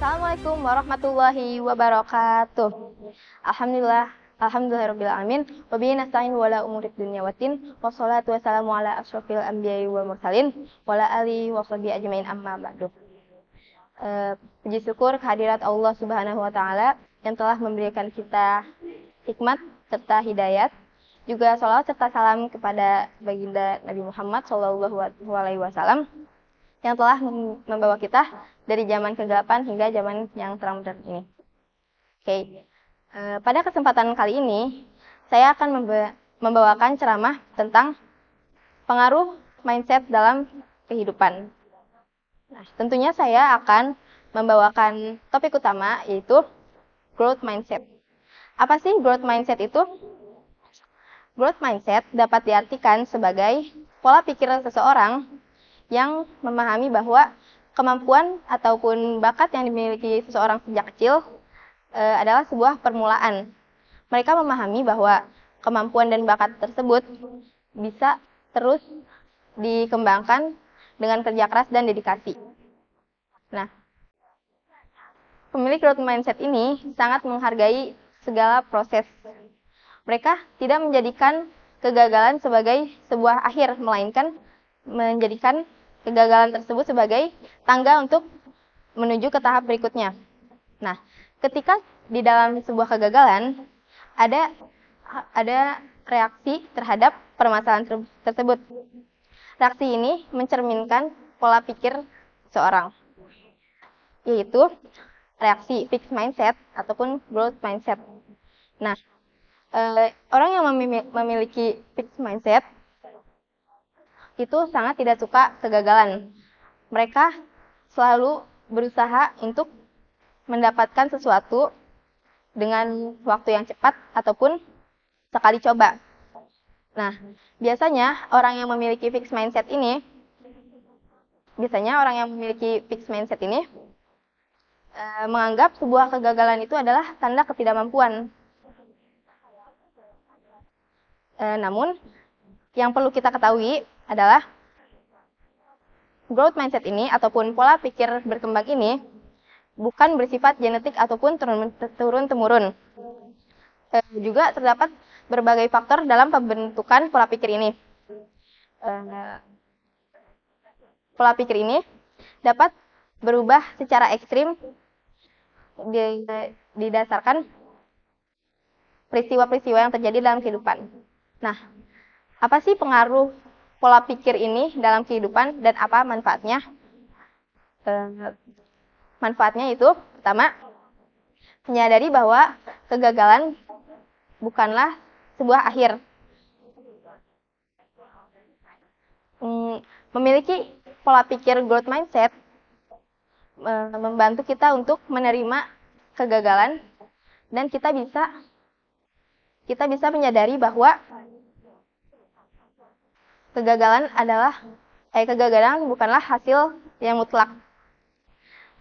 Assalamualaikum warahmatullahi wabarakatuh. Alhamdulillahirabbil alamin. Wa bihi nasta'in wa la umurid dunya waddin. Wassalatu wassalamu ala asyrofil anbiya'i wal mursalin wa ala alihi wa sahbihi ajmain amma ba'du. Puji syukur kehadirat Allah Subhanahu wa taala yang telah memberikan kita hikmat serta hidayat. Juga sholawat serta salam kepada baginda Nabi Muhammad SAW yang telah membawa kita dari zaman kegelapan hingga zaman yang terang benderang ini. Oke. Pada kesempatan kali ini, saya akan membawakan ceramah tentang pengaruh mindset dalam kehidupan. Nah, tentunya saya akan membawakan topik utama, yaitu growth mindset. Apa sih growth mindset itu? Growth mindset dapat diartikan sebagai pola pikir seseorang yang memahami bahwa kemampuan ataupun bakat yang dimiliki seseorang sejak kecil adalah sebuah permulaan. Mereka memahami bahwa kemampuan dan bakat tersebut bisa terus dikembangkan dengan kerja keras dan dedikasi. Nah, pemilik growth mindset ini sangat menghargai segala proses. Mereka tidak menjadikan kegagalan sebagai sebuah akhir, melainkan menjadikan kegagalan tersebut sebagai tangga untuk menuju ke tahap berikutnya. Nah, ketika di dalam sebuah kegagalan ada reaksi terhadap permasalahan tersebut. Reaksi ini mencerminkan pola pikir seorang, yaitu reaksi fixed mindset ataupun growth mindset. Nah, orang yang memiliki fixed mindset itu sangat tidak suka kegagalan. Mereka selalu berusaha untuk mendapatkan sesuatu dengan waktu yang cepat ataupun sekali coba. Nah, biasanya orang yang memiliki fixed mindset ini menganggap sebuah kegagalan itu adalah tanda ketidakmampuan. Namun, yang perlu kita ketahui adalah growth mindset ini ataupun pola pikir berkembang ini bukan bersifat genetik ataupun turun-temurun. Juga terdapat berbagai faktor dalam pembentukan pola pikir ini. Pola pikir ini dapat berubah secara ekstrim didasarkan peristiwa-peristiwa yang terjadi dalam kehidupan. Nah, apa sih pengaruh pola pikir ini dalam kehidupan dan apa manfaatnya? Manfaatnya itu, pertama, menyadari bahwa kegagalan bukanlah sebuah akhir. Memiliki pola pikir growth mindset membantu kita untuk menerima kegagalan dan kita bisa menyadari bahwa kegagalan bukanlah hasil yang mutlak.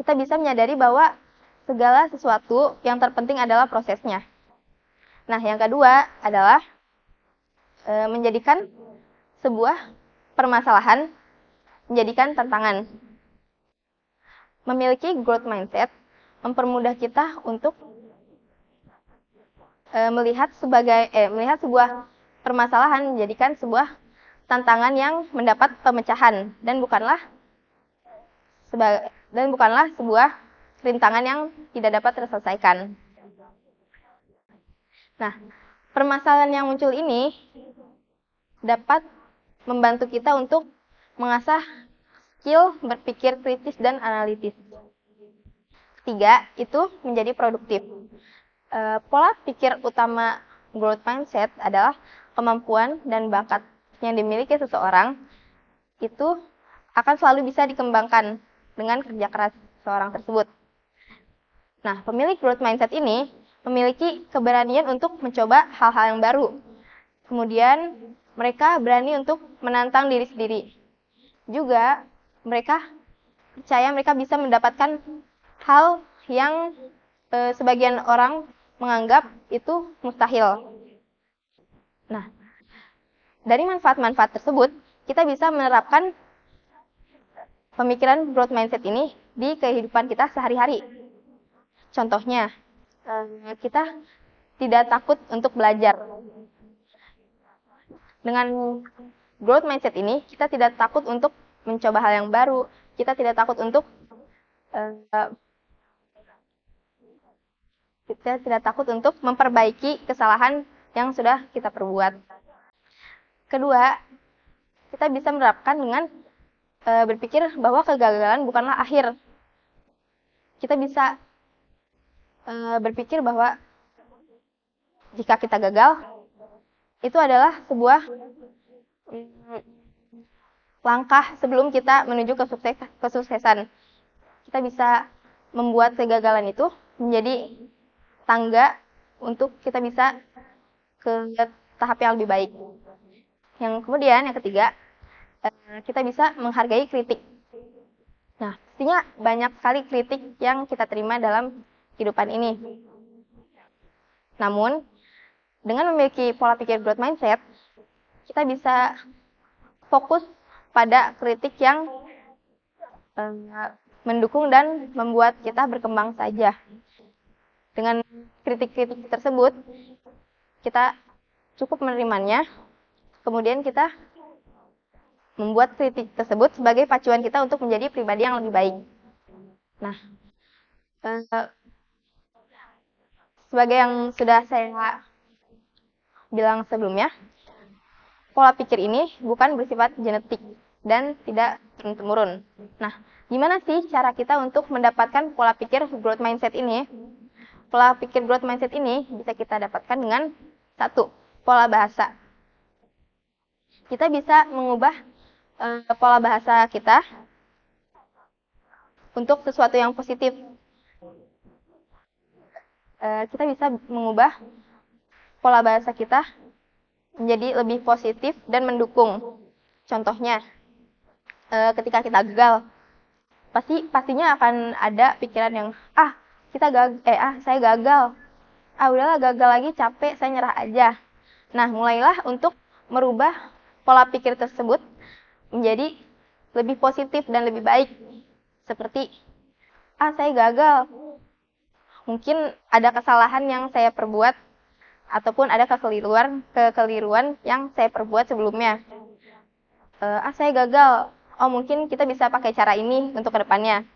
Kita bisa menyadari bahwa segala sesuatu yang terpenting adalah prosesnya. Nah, yang kedua adalah menjadikan sebuah permasalahan menjadikan tantangan. Memiliki growth mindset mempermudah kita untuk melihat sebuah permasalahan menjadikan sebuah tantangan yang mendapat pemecahan dan bukanlah sebuah rintangan yang tidak dapat terselesaikan. Nah, permasalahan yang muncul ini dapat membantu kita untuk mengasah skill berpikir kritis dan analitis. Ketiga, itu menjadi produktif. Pola pikir utama growth mindset adalah kemampuan dan bakat yang dimiliki seseorang itu akan selalu bisa dikembangkan dengan kerja keras seorang tersebut. Nah, pemilik growth mindset ini memiliki keberanian untuk mencoba hal-hal yang baru. Kemudian, mereka berani untuk menantang diri sendiri. Juga, mereka percaya mereka bisa mendapatkan hal yang sebagian orang menganggap itu mustahil. Nah, dari manfaat-manfaat tersebut, kita bisa menerapkan pemikiran growth mindset ini di kehidupan kita sehari-hari. Contohnya, kita tidak takut untuk belajar. Dengan growth mindset ini, kita tidak takut untuk mencoba hal yang baru. Kita tidak takut untuk memperbaiki kesalahan yang sudah kita perbuat. Kedua, kita bisa menerapkan dengan berpikir bahwa kegagalan bukanlah akhir. Kita bisa berpikir bahwa jika kita gagal, itu adalah sebuah langkah sebelum kita menuju kesuksesan. Kita bisa membuat kegagalan itu menjadi tangga untuk kita bisa ke tahap yang lebih baik. Yang kemudian, yang ketiga, kita bisa menghargai kritik. Nah, pastinya banyak sekali kritik yang kita terima dalam kehidupan ini. Namun, dengan memiliki pola pikir growth mindset, kita bisa fokus pada kritik yang mendukung dan membuat kita berkembang saja. Dengan kritik-kritik tersebut, kita cukup menerimanya, kemudian kita membuat kritik tersebut sebagai pacuan kita untuk menjadi pribadi yang lebih baik. Nah, sebagai yang sudah saya bilang sebelumnya, pola pikir ini bukan bersifat genetik dan tidak turun-temurun. Nah, gimana sih cara kita untuk mendapatkan pola pikir growth mindset ini? Pola pikir growth mindset ini bisa kita dapatkan dengan 1. Pola bahasa. Kita bisa mengubah pola bahasa kita untuk sesuatu yang positif. Kita bisa mengubah pola bahasa kita menjadi lebih positif dan mendukung. Contohnya, ketika kita gagal, pastinya akan ada pikiran yang saya gagal. Udahlah, gagal lagi, capek, saya nyerah aja. Nah, mulailah untuk merubah pola pikir tersebut menjadi lebih positif dan lebih baik. Seperti, saya gagal. Mungkin ada kesalahan yang saya perbuat ataupun ada kekeliruan yang saya perbuat sebelumnya. Saya gagal. Mungkin kita bisa pakai cara ini untuk kedepannya.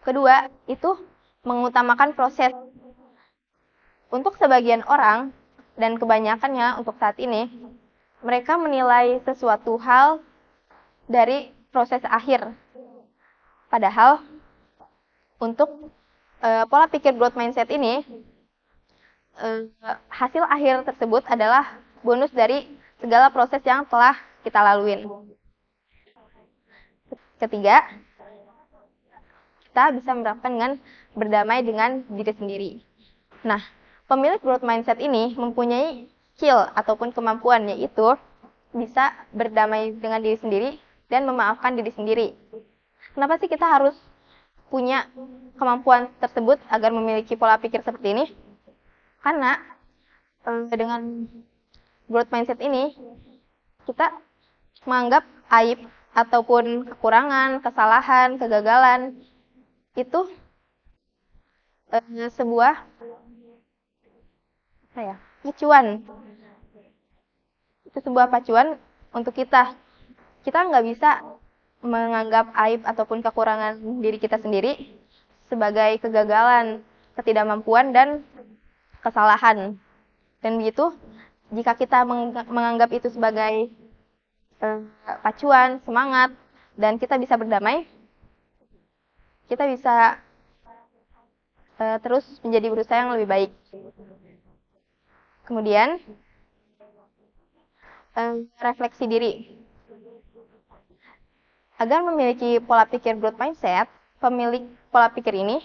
Kedua, itu mengutamakan proses. Untuk sebagian orang, dan kebanyakannya untuk saat ini, mereka menilai sesuatu hal dari proses akhir. Padahal, untuk pola pikir growth mindset ini, hasil akhir tersebut adalah bonus dari segala proses yang telah kita laluin. Ketiga, kita bisa menerapkan dengan berdamai dengan diri sendiri. Nah, pemilik growth mindset ini mempunyai skill ataupun kemampuan, yaitu bisa berdamai dengan diri sendiri dan memaafkan diri sendiri. Kenapa sih kita harus punya kemampuan tersebut agar memiliki pola pikir seperti ini? Karena dengan growth mindset ini, kita menganggap aib ataupun kekurangan, kesalahan, kegagalan itu sebuah pacuan. Itu sebuah pacuan untuk kita. Kita nggak bisa menganggap aib ataupun kekurangan diri kita sendiri sebagai kegagalan, ketidakmampuan, dan kesalahan. Dan begitu, jika kita menganggap itu sebagai pacuan, semangat, dan kita bisa berdamai, kita bisa terus menjadi berusaha yang lebih baik. Kemudian, refleksi diri. Agar memiliki pola pikir growth mindset, pemilik pola pikir ini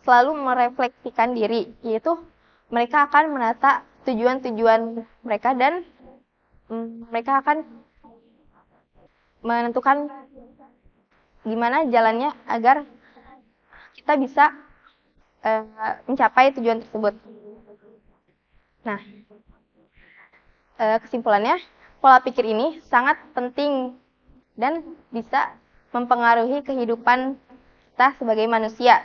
selalu merefleksikan diri, yaitu mereka akan menata tujuan-tujuan mereka dan mereka akan menentukan gimana jalannya agar kita bisa mencapai tujuan tersebut. Nah, kesimpulannya, pola pikir ini sangat penting dan bisa mempengaruhi kehidupan kita sebagai manusia.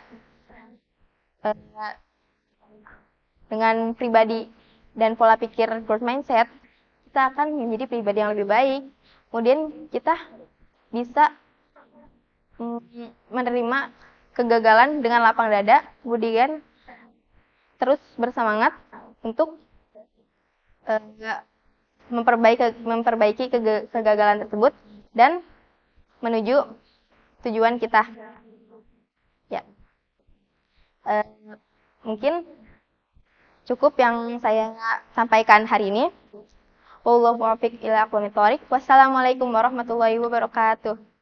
eh, dengan pribadi dan pola pikir growth mindset, kita akan menjadi pribadi yang lebih baik. Kemudian kita bisa menerima kegagalan dengan lapang dada, kemudian terus bersemangat untuk memperbaiki kegagalan tersebut dan menuju tujuan kita. Ya, mungkin cukup yang saya sampaikan hari ini. Wallahu muwaffiq ila aqwamit thoriq. Wassalamualaikum warahmatullahi wabarakatuh.